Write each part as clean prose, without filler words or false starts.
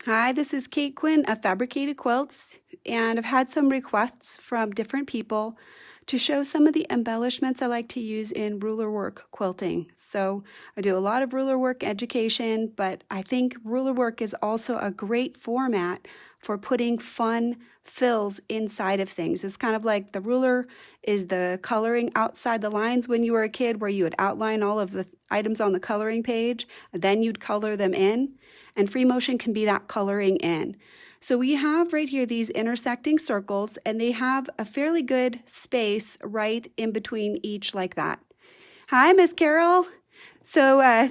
Hi, this is Kate Quinn of FabriKated Quilts, and I've had some requests from different people to show some of the embellishments I like to use in ruler work quilting. So I do a lot of ruler work education, but I think ruler work is also a great format for putting fun fills inside of things. It's kind of like the ruler is the coloring outside the lines when you were a kid, where you would outline all of the items on the coloring page, and then you'd color them in. And free motion can be that coloring in. So we have right here these intersecting circles, and they have a fairly good space right in between each like that. Hi, Miss Carol. So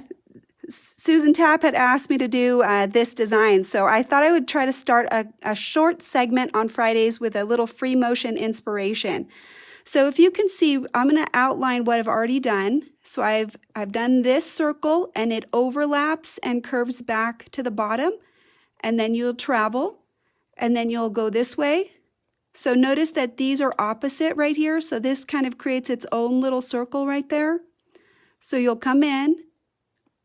Susan Tapp had asked me to do this design, so I thought I would try to start a short segment on Fridays with a little free motion inspiration. So if you can see, I'm going to outline what I've already done. So I've done this circle, and it overlaps and curves back to the bottom, and then you'll travel, and then you'll go this way. So notice that these are opposite right here. So this kind of creates its own little circle right there. So you'll come in,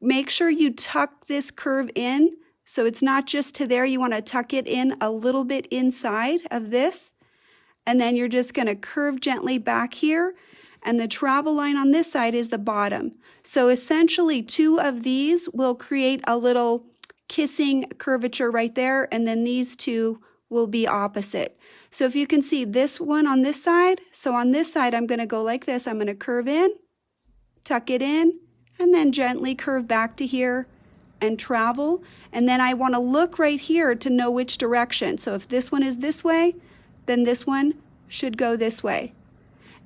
make sure you tuck this curve in. So it's not just to there, you want to tuck it in a little bit inside of this. And then you're just going to curve gently back here, and the travel line on this side is the bottom. So essentially two of these will create a little kissing curvature right there, and then these two will be opposite. So if you can see this one on this side, so on this side I'm going to go like this. I'm going to curve in, tuck it in, and then gently curve back to here and travel. And then I want to look right here to know which direction. So if this one is this way, then this one should go this way.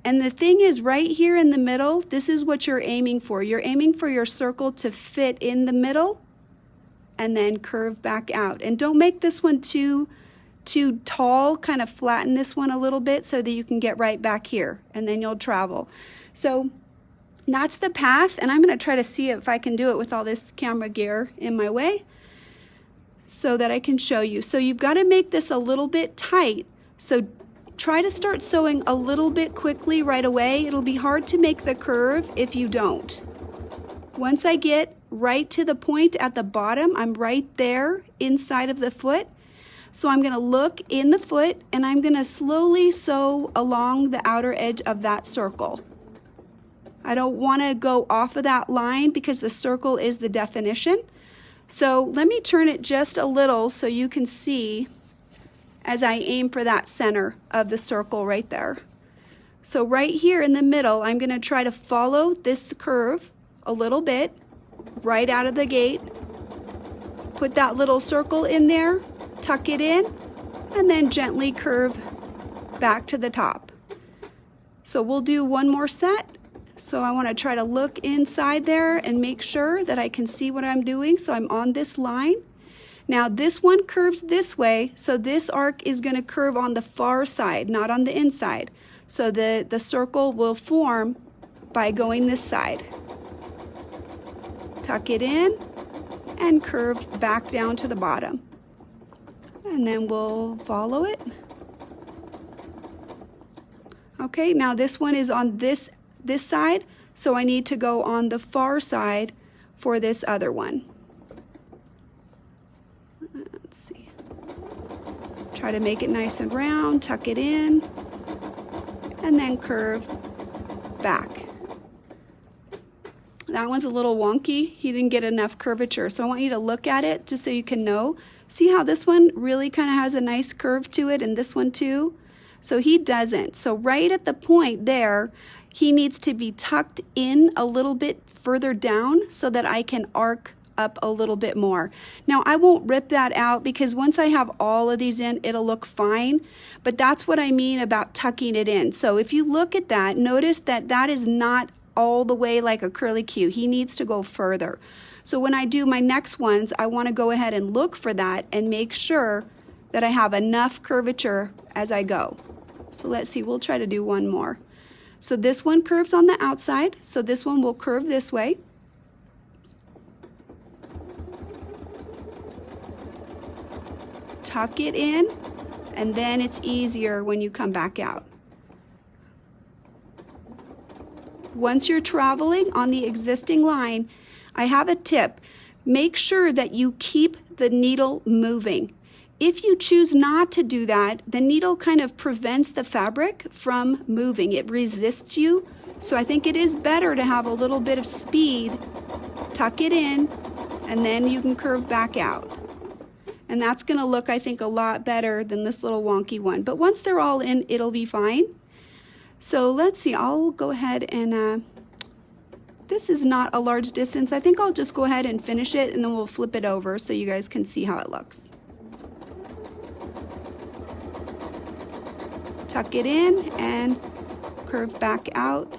And the thing is, right here in the middle, this is what you're aiming for. You're aiming for your circle to fit in the middle and then curve back out. And don't make this one too tall, kind of flatten this one a little bit so that you can get right back here, and then you'll travel. So that's the path, and I'm going to try to see if I can do it with all this camera gear in my way so that I can show you. So you've got to make this a little bit tight. So try to start sewing a little bit quickly right away. It'll be hard to make the curve if you don't. Once I get right to the point at the bottom, I'm right there inside of the foot. So I'm going to look in the foot, and I'm going to slowly sew along the outer edge of that circle. I don't want to go off of that line because the circle is the definition. So let me turn it just a little so you can see as I aim for that center of the circle right there. So right here in the middle, I'm going to try to follow this curve a little bit right out of the gate. Put that little circle in there, tuck it in, and then gently curve back to the top. So we'll do one more set. So I want to try to look inside there and make sure that I can see what I'm doing. So I'm on this line. Now this one curves this way, so this arc is going to curve on the far side, not on the inside. So the circle will form by going this side. Tuck it in and curve back down to the bottom. And then we'll follow it. Okay, now this one is on this side, so I need to go on the far side for this other one. Let's see. Try to make it nice and round, tuck it in, and then curve back. That one's a little wonky. He didn't get enough curvature, so I want you to look at it just so you can know. See how this one really kind of has a nice curve to it, and this one too? So he doesn't. So right at the point there, he needs to be tucked in a little bit further down so that I can arc up a little bit more. Now I won't rip that out because once I have all of these in, it'll look fine, but that's what I mean about tucking it in. So if you look at that, notice that that is not all the way like a curly Q. He needs to go further. So when I do my next ones, I want to go ahead and look for that and make sure that I have enough curvature as I go. So let's see, we'll try to do one more. So this one curves on the outside, so this one will curve this way. Tuck it in, and then it's easier when you come back out. Once you're traveling on the existing line, I have a tip. make sure that you keep the needle moving. If you choose not to do that, the needle kind of prevents the fabric from moving. It resists you. So I think it is better to have a little bit of speed, tuck it in, and then you can curve back out. And that's gonna look, I think, a lot better than this little wonky one. But once they're all in, it'll be fine. So let's see, I'll go ahead and, this is not a large distance. I think I'll just go ahead and finish it and then we'll flip it over so you guys can see how it looks. Tuck it in and curve back out.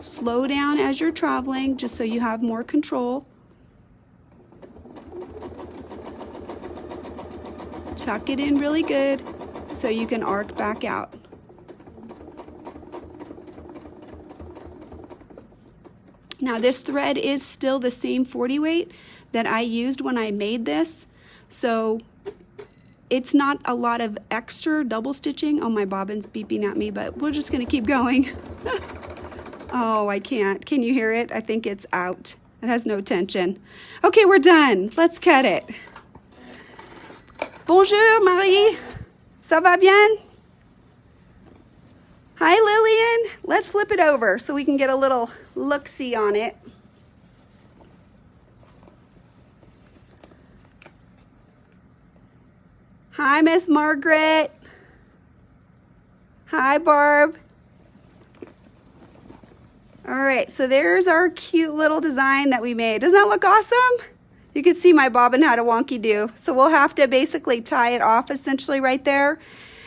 Slow down as you're traveling just so you have more control. Tuck it in really good so you can arc back out. Now this thread is still the same 40 weight that I used when I made this, so it's not a lot of extra double stitching. Oh, my bobbin's beeping at me, but we're just gonna keep going. Oh, I can't. Can you hear it? I think it's out. It has no tension. Okay, we're done. Let's cut it. Bonjour, Marie. Ça va bien? Hi, Lillian. Let's flip it over so we can get a little look-see on it. Hi, Miss Margaret. Hi, Barb. All right, so there's our cute little design that we made. Doesn't that look awesome? You can see my bobbin had a wonky do. So we'll have to basically tie it off essentially right there.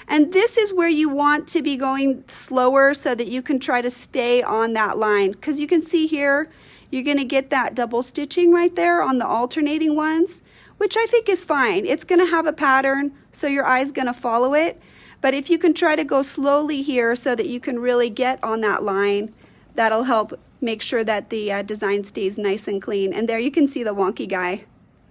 And this is where you want to be going slower so that you can try to stay on that line. Because you can see here, you're gonna get that double stitching right there on the alternating ones, which I think is fine. It's gonna have a pattern, so your eye's gonna follow it. But if you can try to go slowly here so that you can really get on that line, that'll help make sure that the design stays nice and clean. And there you can see the wonky guy.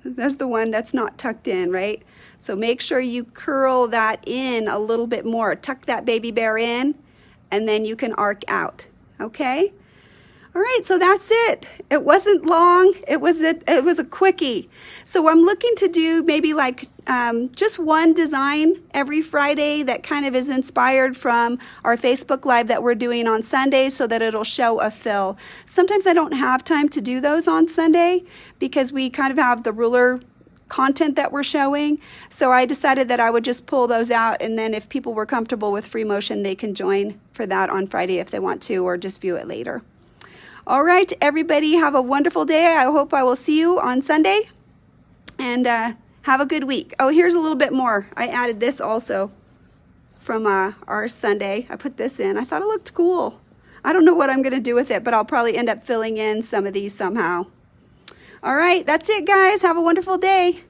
That's the one that's not tucked in, right? So make sure you curl that in a little bit more. Tuck that baby bear in, and then you can arc out, okay? All right, so that's it. It wasn't long, it was a quickie. So I'm looking to do maybe like just one design every Friday that kind of is inspired from our Facebook Live that we're doing on Sunday so that it'll show a fill. Sometimes I don't have time to do those on Sunday because we kind of have the ruler content that we're showing. So I decided that I would just pull those out, and then if people were comfortable with free motion, they can join for that on Friday if they want to, or just view it later. All right, everybody, have a wonderful day. I hope I will see you on Sunday, and have a good week. Oh, here's a little bit more. I added this also from our Sunday. I put this in. I thought it looked cool. I don't know what I'm going to do with it, but I'll probably end up filling in some of these somehow. All right, that's it, guys. Have a wonderful day.